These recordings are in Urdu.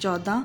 14,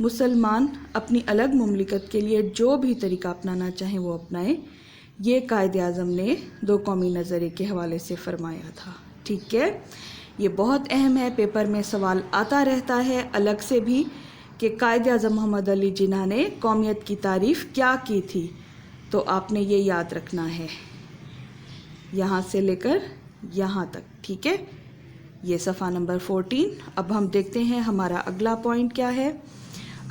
مسلمان اپنی الگ مملکت کے لیے جو بھی طریقہ اپنانا چاہیں وہ اپنائیں، یہ قائد اعظم نے دو قومی نظریے کے حوالے سے فرمایا تھا۔ ٹھیک ہے، یہ بہت اہم ہے، پیپر میں سوال آتا رہتا ہے الگ سے بھی کہ قائد اعظم محمد علی جناح نے قومیت کی تعریف کیا کی تھی، تو آپ نے یہ یاد رکھنا ہے یہاں سے لے کر یہاں تک۔ ٹھیک ہے، یہ صفحہ نمبر 14۔ اب ہم دیکھتے ہیں ہمارا اگلا پوائنٹ کیا ہے۔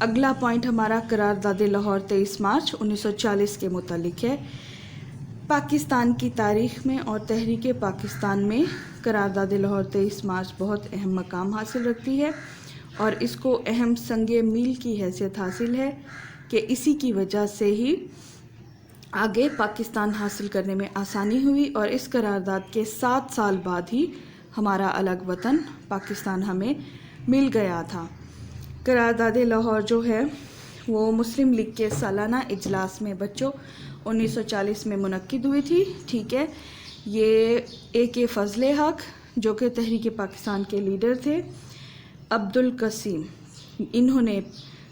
اگلا پوائنٹ ہمارا قرارداد لاہور 23 مارچ 1940 کے متعلق ہے۔ پاکستان کی تاریخ میں اور تحریک پاکستان میں قرارداد لاہور 23 مارچ بہت اہم مقام حاصل رکھتی ہے اور اس کو اہم سنگ میل کی حیثیت حاصل ہے کہ اسی کی وجہ سے ہی آگے پاکستان حاصل کرنے میں آسانی ہوئی، اور اس قرارداد کے 7 سال بعد ہی ہمارا الگ وطن پاکستان ہمیں مل گیا تھا۔ قرارداد لاہور جو ہے وہ مسلم لیگ کے سالانہ اجلاس میں بچوں 1940 میں منعقد ہوئی تھی۔ ٹھیک ہے، یہ AK فضل حق جو کہ تحریک پاکستان کے لیڈر تھے، عبدالقسیم، انہوں نے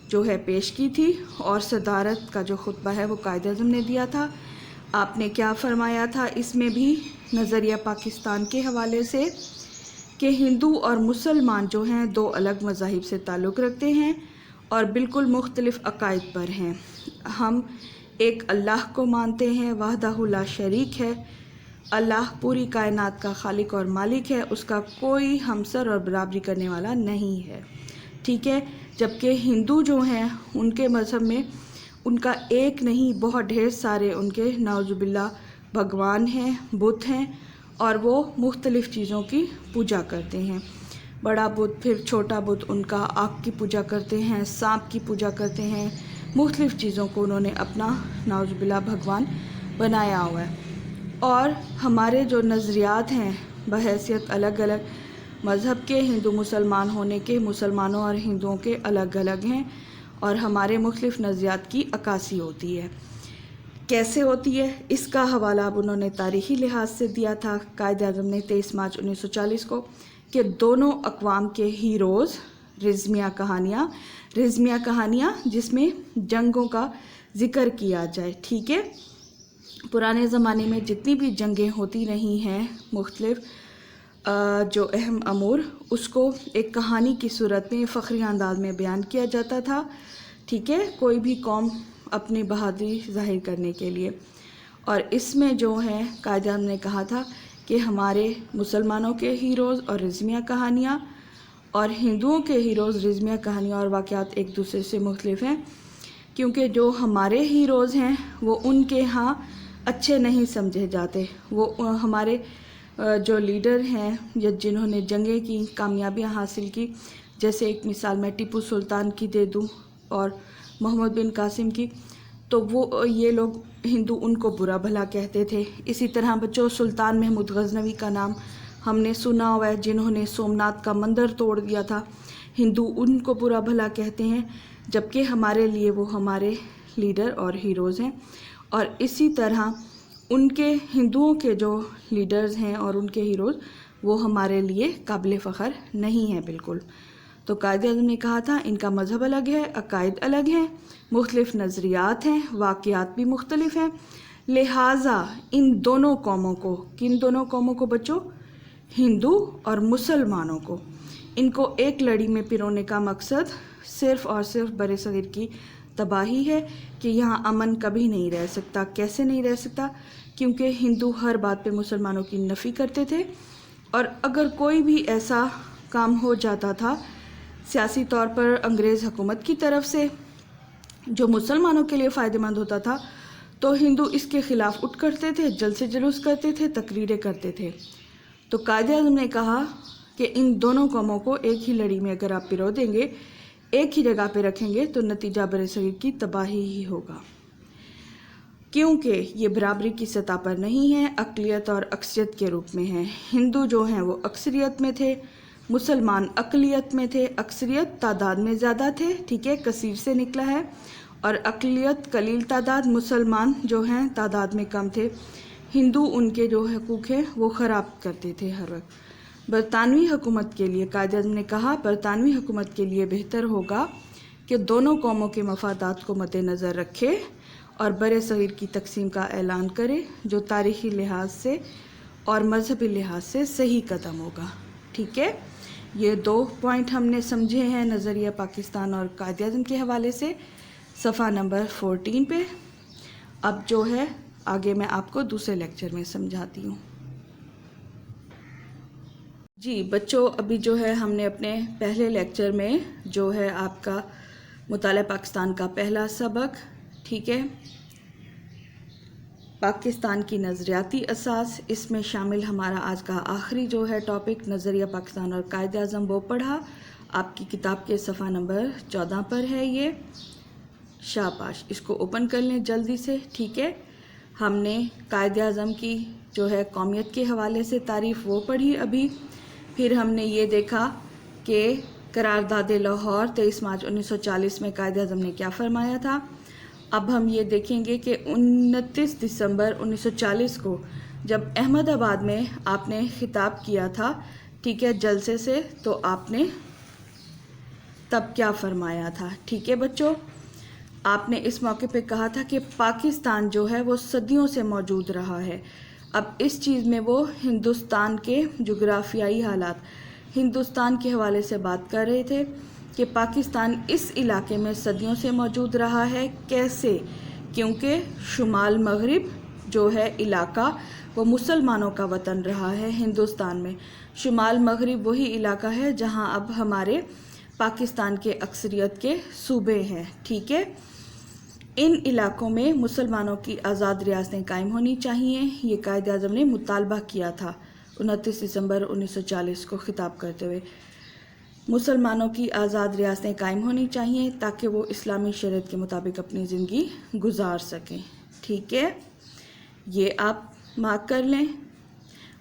جو ہے پیش کی تھی، اور صدارت کا جو خطبہ ہے وہ قائد اعظم نے دیا تھا۔ آپ نے کیا فرمایا تھا اس میں بھی نظریہ پاکستان کے حوالے سے کہ ہندو اور مسلمان جو ہیں دو الگ مذاہب سے تعلق رکھتے ہیں اور بالکل مختلف عقائد پر ہیں۔ ہم ایک اللہ کو مانتے ہیں، وحدہ لا شریک ہے، اللہ پوری کائنات کا خالق اور مالک ہے، اس کا کوئی ہمسر اور برابری کرنے والا نہیں ہے۔ ٹھیک ہے، جبکہ ہندو جو ہیں ان کے مذہب میں ان کا ایک نہیں بہت ڈھیر سارے ان کے نعوذ باللہ بھگوان ہیں، بت ہیں، اور وہ مختلف چیزوں کی پوجا کرتے ہیں۔ بڑا بت، پھر چھوٹا بت، ان کا آگ کی پوجا کرتے ہیں، سانپ کی پوجا کرتے ہیں، مختلف چیزوں کو انہوں نے اپنا نعوذ باللہ بھگوان بنایا ہوا ہے۔ اور ہمارے جو نظریات ہیں بحیثیت الگ الگ مذہب کے، ہندو مسلمان ہونے کے، مسلمانوں اور ہندوؤں کے الگ الگ ہیں، اور ہمارے مختلف نظریات کی عکاسی ہوتی ہے۔ کیسے ہوتی ہے اس کا حوالہ اب انہوں نے تاریخی لحاظ سے دیا تھا قائد اعظم نے 23 مارچ 1940 کو، کہ دونوں اقوام کے ہیروز رزمیہ کہانیاں جس میں جنگوں کا ذکر کیا جائے۔ ٹھیک ہے، پرانے زمانے میں جتنی بھی جنگیں ہوتی رہی ہیں مختلف جو اہم امور، اس کو ایک کہانی کی صورت میں فخری انداز میں بیان کیا جاتا تھا۔ ٹھیک ہے، کوئی بھی قوم اپنی بہادری ظاہر کرنے کے لیے، اور اس میں جو ہے قائد اعظم نے کہا تھا کہ ہمارے مسلمانوں کے ہیروز اور رزمیہ کہانیاں اور ہندوؤں کے ہیروز رزمیہ کہانیاں اور واقعات ایک دوسرے سے مختلف ہیں، کیونکہ جو ہمارے ہیروز ہیں وہ ان کے ہاں اچھے نہیں سمجھے جاتے۔ وہ ہمارے جو لیڈر ہیں یا جنہوں نے جنگیں کی، کامیابیاں حاصل کی، جیسے ایک مثال میں ٹیپو سلطان کی دے دوں اور محمد بن قاسم کی، تو وہ یہ لوگ ہندو ان کو برا بھلا کہتے تھے۔ اسی طرح بچوں سلطان محمود غزنوی کا نام ہم نے سنا ہوا ہے، جنہوں نے سومناتھ کا مندر توڑ دیا تھا، ہندو ان کو برا بھلا کہتے ہیں، جبکہ ہمارے لیے وہ ہمارے لیڈر اور ہیروز ہیں۔ اور اسی طرح ان کے ہندوؤں کے جو لیڈرز ہیں اور ان کے ہیروز وہ ہمارے لیے قابل فخر نہیں ہیں بالکل۔ تو قائد اعظم نے کہا تھا ان کا مذہب الگ ہے، عقائد الگ ہیں، مختلف نظریات ہیں، واقعات بھی مختلف ہیں، لہٰذا ان دونوں قوموں کو، کن دونوں قوموں کو بچوں؟ ہندو اور مسلمانوں کو، ان کو ایک لڑی میں پرونے کا مقصد صرف اور صرف برصغیر کی تباہی ہے کہ یہاں امن کبھی نہیں رہ سکتا۔ کیسے نہیں رہ سکتا؟ کیونکہ ہندو ہر بات پہ مسلمانوں کی نفی کرتے تھے، اور اگر کوئی بھی ایسا کام ہو جاتا تھا سیاسی طور پر انگریز حکومت کی طرف سے جو مسلمانوں کے لیے فائدہ مند ہوتا تھا، تو ہندو اس کے خلاف اٹھ کرتے تھے، جلد سے جلوس کرتے تھے، تقریریں کرتے تھے۔ تو قائد اعظم نے کہا کہ ان دونوں قوموں کو ایک ہی لڑی میں اگر آپ پرو دیں گے، ایک ہی جگہ پہ رکھیں گے، تو نتیجہ برصغیر کی تباہی ہی ہوگا، کیونکہ یہ برابری کی سطح پر نہیں ہے، اقلیت اور اکثریت کے روپ میں ہے۔ ہندو جو ہیں وہ اکثریت میں تھے، مسلمان اقلیت میں تھے، اکثریت تعداد میں زیادہ تھے، ٹھیک ہے، کثیر سے نکلا ہے، اور اقلیت قلیل تعداد، مسلمان جو ہیں تعداد میں کم تھے۔ ہندو ان کے جو حقوق ہیں وہ خراب کرتے تھے ہر وقت۔ برطانوی حکومت کے لیے قائد اعظم نے کہا برطانوی حکومت کے لیے بہتر ہوگا کہ دونوں قوموں کے مفادات کو مد نظر رکھے اور بر صغیر کی تقسیم کا اعلان کرے، جو تاریخی لحاظ سے اور مذہبی لحاظ سے صحیح قدم ہوگا۔ ٹھیک ہے، یہ 2 پوائنٹ ہم نے سمجھے ہیں نظریہ پاکستان اور قائد اعظم کے حوالے سے صفحہ نمبر 14 پہ۔ اب جو ہے آگے میں آپ کو دوسرے لیکچر میں سمجھاتی ہوں۔ جی بچوں، ابھی جو ہے ہم نے اپنے پہلے لیکچر میں جو ہے آپ کا مطالعہ پاکستان کا پہلا سبق، ٹھیک ہے، پاکستان کی نظریاتی اساس، اس میں شامل ہمارا آج کا آخری جو ہے ٹاپک نظریہ پاکستان اور قائد اعظم، وہ پڑھا۔ آپ کی کتاب کے صفحہ نمبر 14 پر ہے یہ، شاباش، اس کو اوپن کر لیں جلدی سے۔ ٹھیک ہے، ہم نے قائد اعظم کی جو ہے قومیت کے حوالے سے تعریف وہ پڑھی ابھی، پھر ہم نے یہ دیکھا کہ قرارداد لاہور 23 مارچ 1940 میں قائد اعظم نے کیا فرمایا تھا۔ اب ہم یہ دیکھیں گے کہ 29 دسمبر 1940 کو جب احمد آباد میں آپ نے خطاب کیا تھا، ٹھیک ہے، جلسے سے، تو آپ نے تب کیا فرمایا تھا۔ ٹھیک ہے بچوں، آپ نے اس موقع پہ کہا تھا کہ پاکستان جو ہے وہ صدیوں سے موجود رہا ہے۔ اب اس چیز میں وہ ہندوستان کے جغرافیائی حالات، ہندوستان کے حوالے سے بات کر رہے تھے کہ پاکستان اس علاقے میں صدیوں سے موجود رہا ہے۔ کیسے؟ کیونکہ شمال مغرب جو ہے علاقہ وہ مسلمانوں کا وطن رہا ہے ہندوستان میں۔ شمال مغرب وہی علاقہ ہے جہاں اب ہمارے پاکستان کے اکثریت کے صوبے ہیں۔ ٹھیک ہے، ان علاقوں میں مسلمانوں کی آزاد ریاستیں قائم ہونی چاہیے، یہ قائد اعظم نے مطالبہ کیا تھا 29 دسمبر 1940 کو خطاب کرتے ہوئے۔ مسلمانوں کی آزاد ریاستیں قائم ہونی چاہیے تاکہ وہ اسلامی شریعت کے مطابق اپنی زندگی گزار سکیں۔ ٹھیک ہے، یہ آپ مارک کر لیں۔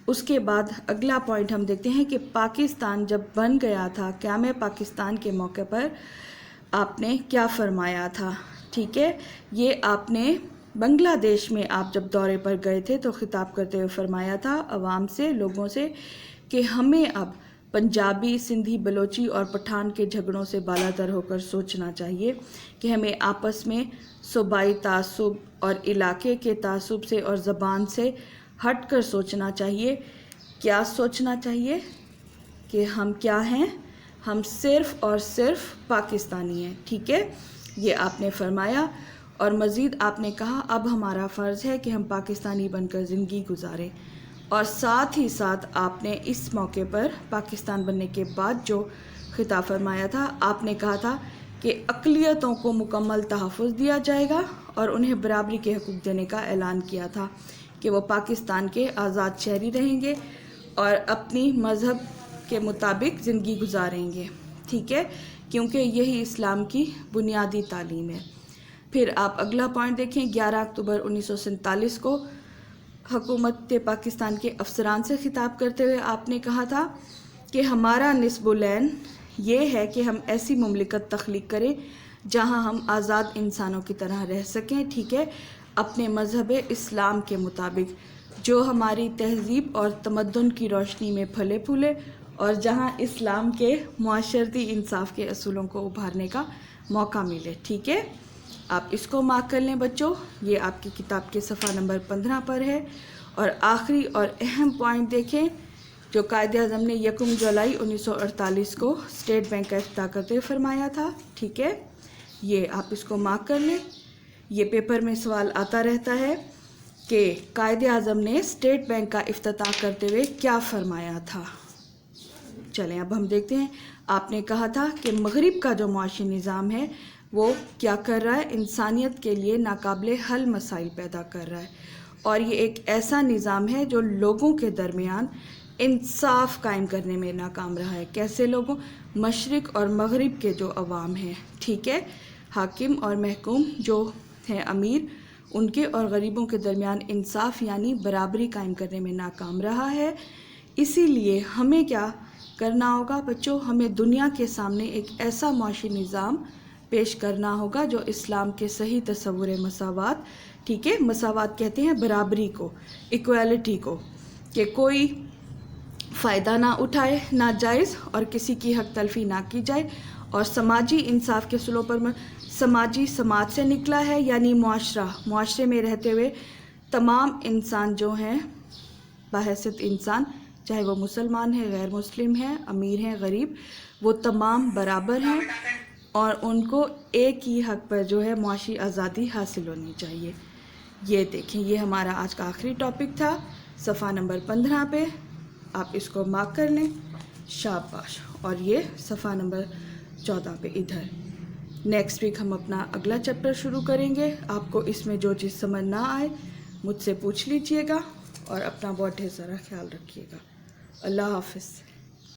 اس کے بعد اگلا پوائنٹ ہم دیکھتے ہیں کہ پاکستان جب بن گیا تھا، قیام پاکستان کے موقع پر آپ نے کیا فرمایا تھا۔ ٹھیک ہے، یہ آپ نے بنگلہ دیش میں آپ جب دورے پر گئے تھے تو خطاب کرتے ہوئے فرمایا تھا عوام سے، لوگوں سے، کہ ہمیں اب پنجابی، سندھی، بلوچی اور پٹھان کے جھگڑوں سے بالاتر ہو کر سوچنا چاہیے کہ ہمیں آپس میں صوبائی تعصب اور علاقے کے تعصب سے اور زبان سے ہٹ کر سوچنا چاہیے۔ کیا سوچنا چاہیے؟ کہ ہم کیا ہیں؟ ہم صرف اور صرف پاکستانی ہیں۔ ٹھیک ہے، یہ آپ نے فرمایا، اور مزید آپ نے کہا اب ہمارا فرض ہے کہ ہم پاکستانی بن کر زندگی گزاریں، اور ساتھ ہی ساتھ آپ نے اس موقع پر پاکستان بننے کے بعد جو خطاب فرمایا تھا، آپ نے کہا تھا کہ اقلیتوں کو مکمل تحفظ دیا جائے گا اور انہیں برابری کے حقوق دینے کا اعلان کیا تھا کہ وہ پاکستان کے آزاد شہری رہیں گے اور اپنی مذہب کے مطابق زندگی گزاریں گے۔ ٹھیک ہے، کیونکہ یہی اسلام کی بنیادی تعلیم ہے۔ پھر آپ اگلا پوائنٹ دیکھیں، 11 اکتوبر 1947 کو حکومت پاکستان کے افسران سے خطاب کرتے ہوئے آپ نے کہا تھا کہ ہمارا نصب العین یہ ہے کہ ہم ایسی مملکت تخلیق کریں جہاں ہم آزاد انسانوں کی طرح رہ سکیں، ٹھیک ہے، اپنے مذہب اسلام کے مطابق، جو ہماری تہذیب اور تمدن کی روشنی میں پھلے پھولے اور جہاں اسلام کے معاشرتی انصاف کے اصولوں کو ابھارنے کا موقع ملے۔ ٹھیک ہے، آپ اس کو مارک کر لیں بچوں، یہ آپ کی کتاب کے صفحہ نمبر 15 پر ہے۔ اور آخری اور اہم پوائنٹ دیکھیں جو قائد اعظم نے 1 جولائی 1948 کو اسٹیٹ بینک کا افتتاح کرتے ہوئے فرمایا تھا، ٹھیک ہے، یہ آپ اس کو مارک کر لیں۔ یہ پیپر میں سوال آتا رہتا ہے کہ قائد اعظم نے اسٹیٹ بینک کا افتتاح کرتے ہوئے کیا فرمایا تھا۔ چلیں اب ہم دیکھتے ہیں، آپ نے کہا تھا کہ مغرب کا جو معاشی نظام ہے وہ کیا کر رہا ہے، انسانیت کے لیے ناقابل حل مسائل پیدا کر رہا ہے، اور یہ ایک ایسا نظام ہے جو لوگوں کے درمیان انصاف قائم کرنے میں ناکام رہا ہے۔ کیسے لوگوں؟ مشرق اور مغرب کے جو عوام ہیں، ٹھیک ہے، حاکم اور محکوم جو ہیں امیر، ان کے اور غریبوں کے درمیان انصاف یعنی برابری قائم کرنے میں ناکام رہا ہے۔ اسی لیے ہمیں کیا کرنا ہوگا بچوں؟ ہمیں دنیا کے سامنے ایک ایسا معاشی نظام پیش کرنا ہوگا جو اسلام کے صحیح تصور مساوات، ٹھیک ہے، مساوات کہتے ہیں برابری کو، ایکویلٹی کو، کہ کوئی فائدہ نہ اٹھائے ناجائز اور کسی کی حق تلفی نہ کی جائے، اور سماجی انصاف کے اصولوں پر سماجی سماج سے نکلا ہے، یعنی معاشرے میں رہتے ہوئے تمام انسان جو ہیں بحیثیت انسان، چاہے وہ مسلمان ہے، غیر مسلم ہے، امیر ہیں، غریب، وہ تمام برابر ہیں اور ان کو ایک ہی حق پر جو ہے معاشی آزادی حاصل ہونی چاہیے۔ یہ دیکھیں، یہ ہمارا آج کا آخری ٹاپک تھا صفحہ نمبر 15 پہ، آپ اس کو مارک کر لیں، شاباش۔ اور یہ صفحہ نمبر 14 پہ ادھر۔ نیکسٹ ویک ہم اپنا اگلا چیپٹر شروع کریں گے۔ آپ کو اس میں جو چیز سمجھ نہ آئے مجھ سے پوچھ لیجئے گا اور اپنا بہت ڈھیر سارا خیال رکھیے گا۔ اللہ حافظ۔